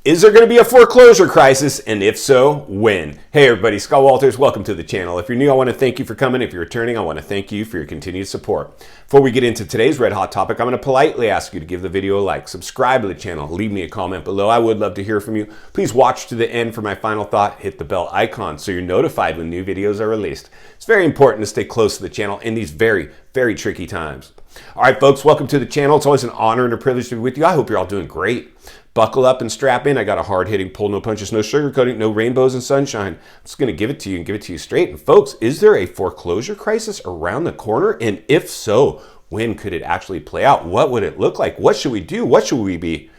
Is there going to be a foreclosure crisis? And if so, when? Hey everybody, Scott Walters, welcome to the channel. If you're new, I want to thank you for coming. If you're returning, I want to thank you for your continued support. Before we get into today's red hot topic, I'm going to politely ask you to give the video a like, subscribe to the channel, leave me a comment below. I would love to hear from you. Please watch to the end for my final thought. Hit the bell icon so you're notified when new videos are released. It's very important to stay close to the channel in these very, very tricky times. All right, folks, welcome to the channel. It's always an honor and a privilege to be with you. I hope you're all doing great. Buckle up and strap in. I got a hard-hitting pull, no punches, no sugarcoating, no rainbows and sunshine. I'm just going to give it to you and give it to you straight. And folks, is there a foreclosure crisis around the corner? And if so, when could it actually play out? What would it look like? What should we do? What should we be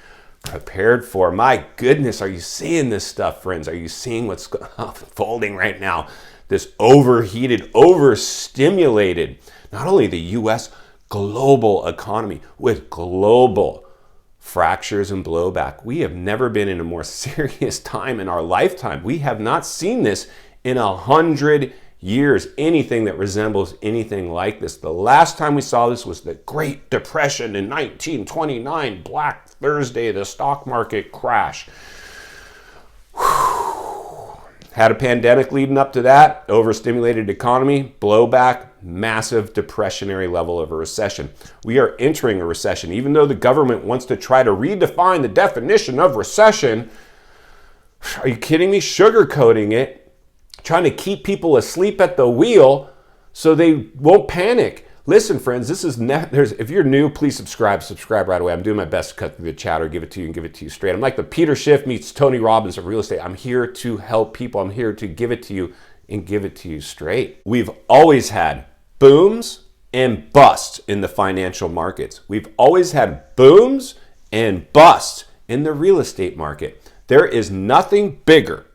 prepared for? My goodness, are you seeing this stuff, friends? Are you seeing what's unfolding right now? This overheated, overstimulated, not only the U.S., global economy with global fractures and blowback. We have never been in a more serious time in our lifetime. We have not seen this in 100 years, anything that resembles anything like this. The last time we saw this was the Great Depression in 1929, Black Thursday, the stock market crash. Had a pandemic leading up to that, overstimulated economy, blowback, massive depressionary level of a recession. We are entering a recession. Even though the government wants to try to redefine the definition of recession, are you kidding me? Sugarcoating it, trying to keep people asleep at the wheel so they won't panic. Listen, friends, this is if you're new, please subscribe right away. I'm doing my best to cut through the chatter, give it to you and give it to you straight. I'm like the Peter Schiff meets Tony Robbins of real estate. I'm here to help people. I'm here to give it to you and give it to you straight. We've always had booms and busts in the financial markets. We've always had booms and busts in the real estate market. There is nothing bigger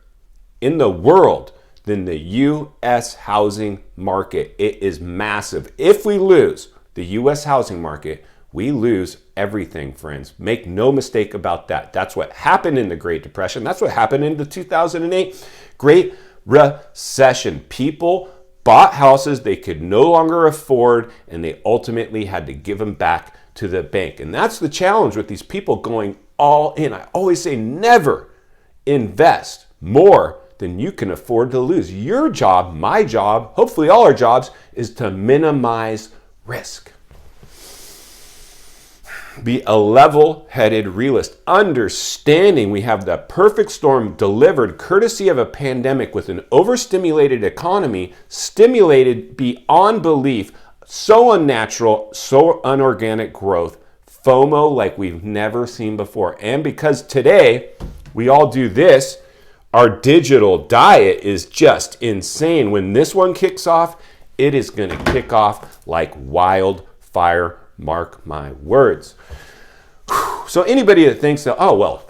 in the world than the U.S. housing market. It is massive. If we lose the U.S. housing market, we lose everything, friends. Make no mistake about that. That's what happened in the Great Depression. That's what happened in the 2008 Great Recession. People bought houses they could no longer afford, and they ultimately had to give them back to the bank. And that's the challenge with these people going all in. I always say never invest more than you can afford to lose. Your job, my job, hopefully all our jobs, is to minimize risk. Be a level-headed realist, understanding we have the perfect storm delivered courtesy of a pandemic with an overstimulated economy, stimulated beyond belief, so unnatural, so unorganic growth, FOMO like we've never seen before. And because today we all do this, our digital diet is just insane. When this one kicks off, it is going to kick off like wildfire. Mark my words. So anybody that thinks that, oh, well,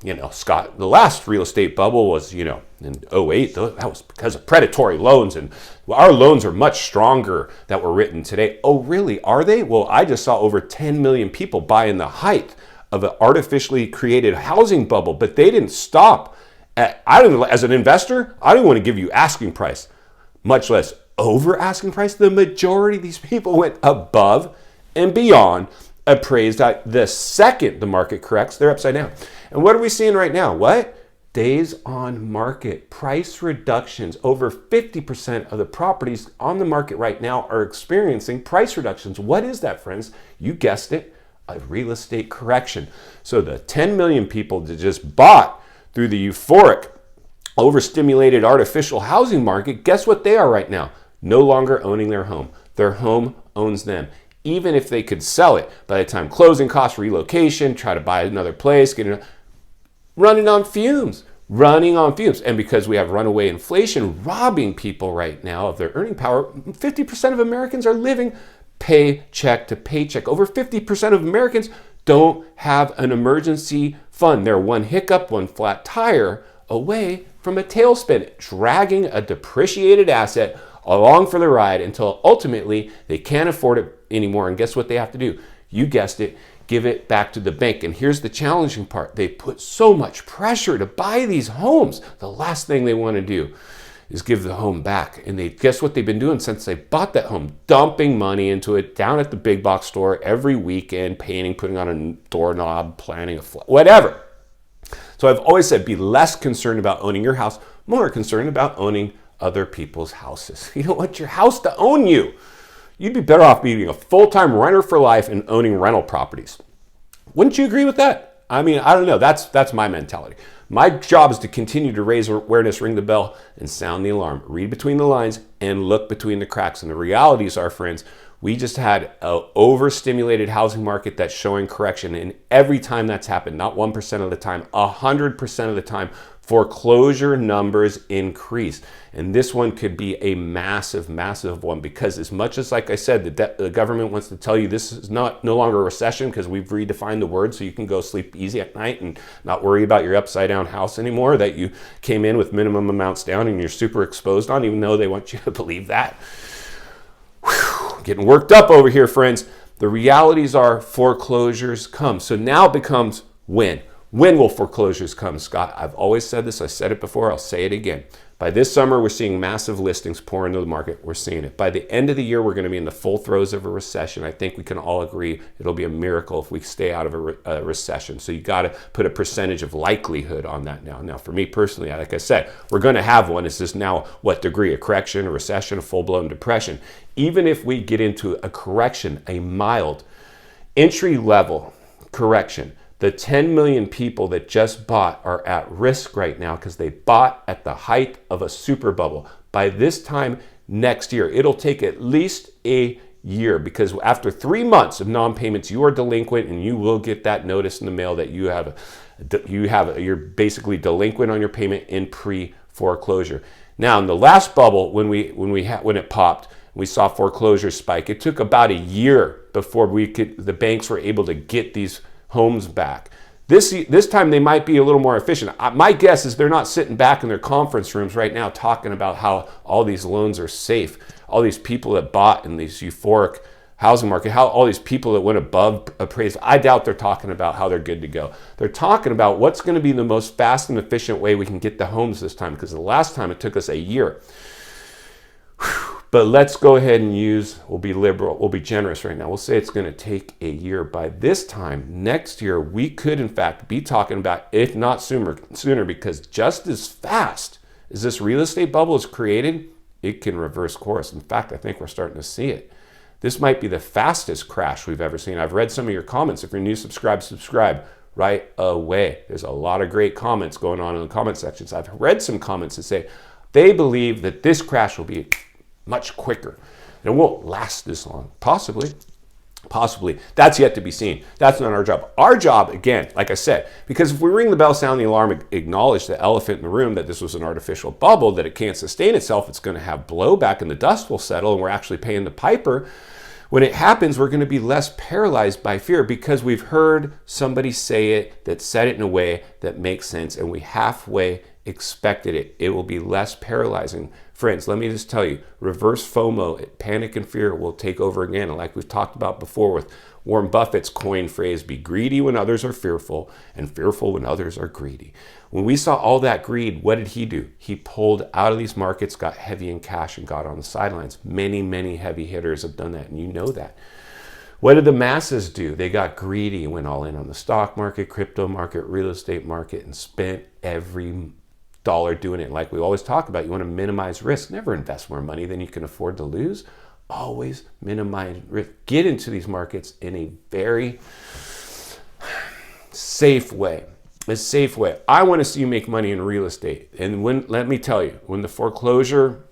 you know, Scott, the last real estate bubble was, you know, in 2008, that was because of predatory loans, and our loans are much stronger that were written today. Oh, really? Are they? Well, I just saw over 10 million people buy in the height of an artificially created housing bubble, but they didn't stop. As an investor, I don't want to give you asking price, much less over asking price. The majority of these people went above and beyond appraised. The second the market corrects, they're upside down. And what are we seeing right now? What? Days on market, price reductions. Over 50% of the properties on the market right now are experiencing price reductions. What is that, friends? You guessed it, a real estate correction. So the 10 million people that just bought through the euphoric, overstimulated artificial housing market, guess what they are right now? No longer owning their home. Their home owns them. Even if they could sell it, by the time closing costs, relocation, try to buy another place, running on fumes. And because we have runaway inflation robbing people right now of their earning power, 50% of Americans are living paycheck to paycheck. Over 50% of Americans don't have an emergency fund. They're one hiccup, one flat tire away from a tailspin, dragging a depreciated asset along for the ride until ultimately they can't afford it anymore. And guess what they have to do? You guessed it, give it back to the bank. And here's the challenging part. They put so much pressure to buy these homes. The last thing they want to do is give the home back. And guess what they've been doing since they bought that home? Dumping money into it down at the big box store every weekend, painting, putting on a doorknob, planning a whatever. So I've always said, be less concerned about owning your house, more concerned about owning other people's houses. You don't want your house to own you. You'd be better off being a full-time renter for life and owning rental properties. Wouldn't you agree with that? I mean, I don't know. That's my mentality. My job is to continue to raise awareness, ring the bell, and sound the alarm. Read between the lines and look between the cracks. And the realities are, friends, we just had an overstimulated housing market that's showing correction. And every time that's happened, not 1% of the time, 100% of the time, foreclosure numbers increase. And this one could be a massive, massive one, because as much as, like I said, the government wants to tell you this is no longer a recession because we've redefined the word so you can go sleep easy at night and not worry about your upside down house anymore that you came in with minimum amounts down and you're super exposed on, even though they want you to believe that. Whew, getting worked up over here, friends. The realities are foreclosures come. So now it becomes when. When will foreclosures come, Scott? I've always said this. I said it before. I'll say it again. By this summer, we're seeing massive listings pour into the market. We're seeing it. By the end of the year, we're going to be in the full throes of a recession. I think we can all agree it'll be a miracle if we stay out of a recession. So you got to put a percentage of likelihood on that now. Now, for me personally, like I said, we're going to have one. It's just now what degree? A correction, a recession, a full-blown depression. Even if we get into a correction, a mild entry-level correction, the 10 million people that just bought are at risk right now because they bought at the height of a super bubble. By this time next year, it'll take at least a year, because after 3 months of non-payments, you are delinquent, and you will get that notice in the mail that you're basically delinquent on your payment in pre-foreclosure. Now, in the last bubble, when it popped, we saw foreclosure spike. It took about a year before the banks were able to get these homes back. This time they might be a little more efficient. My guess is they're not sitting back in their conference rooms right now talking about how all these loans are safe. All these people that bought in these euphoric housing market, how all these people that went above appraised, I doubt they're talking about how they're good to go. They're talking about what's going to be the most fast and efficient way we can get the homes this time, because the last time it took us a year. But let's go ahead and we'll be liberal, we'll be generous right now. We'll say it's going to take a year. By this time next year, we could in fact be talking about, if not sooner, because just as fast as this real estate bubble is created, it can reverse course. In fact, I think we're starting to see it. This might be the fastest crash we've ever seen. I've read some of your comments. If you're new, subscribe right away. There's a lot of great comments going on in the comment sections. I've read some comments that say they believe that this crash will be much quicker. It won't last this long. Possibly. That's yet to be seen. That's not our job. Our job, again, like I said, because if we ring the bell, sound the alarm, acknowledge the elephant in the room that this was an artificial bubble, that it can't sustain itself, it's going to have blowback and the dust will settle and we're actually paying the piper. When it happens, we're going to be less paralyzed by fear because we've heard somebody say it that said it in a way that makes sense and we halfway expected it. It will be less paralyzing. Friends, let me just tell you, reverse FOMO, panic and fear, will take over again. And like we've talked about before with Warren Buffett's coined phrase, be greedy when others are fearful and fearful when others are greedy. When we saw all that greed, what did he do? He pulled out of these markets, got heavy in cash, and got on the sidelines. Many, many heavy hitters have done that, and you know that. What did the masses do? They got greedy and went all in on the stock market, crypto market, real estate market, and spent every dollar doing it. Like we always talk about, you want to minimize risk. Never invest more money than you can afford to lose. Always minimize risk. Get into these markets in a very safe way. A safe way. I want to see you make money in real estate. And let me tell you, when the foreclosure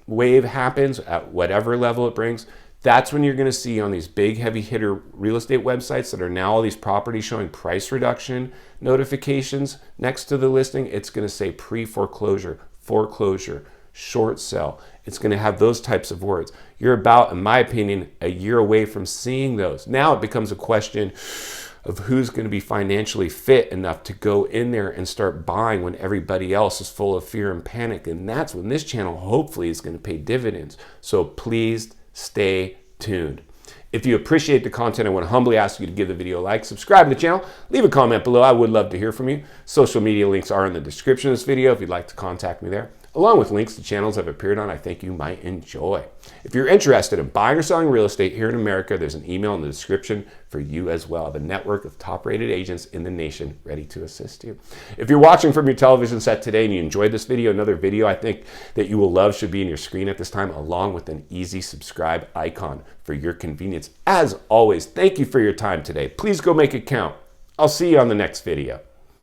wave happens at whatever level it brings, that's when you're going to see on these big heavy hitter real estate websites that are now all these properties showing price reduction notifications next to the listing. It's going to say pre-foreclosure, foreclosure, short sale. It's going to have those types of words. You're about, in my opinion, a year away from seeing those. Now it becomes a question of who's going to be financially fit enough to go in there and start buying when everybody else is full of fear and panic. And that's when this channel hopefully is going to pay dividends. So please stay tuned. If you appreciate the content, I want to humbly ask you to give the video a like, subscribe to the channel, leave a comment below. I would love to hear from you. Social media links are in the description of this video if you'd like to contact me there. along with links to channels I've appeared on I think you might enjoy. If you're interested in buying or selling real estate here in America, there's an email in the description for you as well. I have a network of top-rated agents in the nation ready to assist you. If you're watching from your television set today and you enjoyed this video, another video I think that you will love should be in your screen at this time, along with an easy subscribe icon for your convenience. As always, thank you for your time today. Please go make it count. I'll see you on the next video.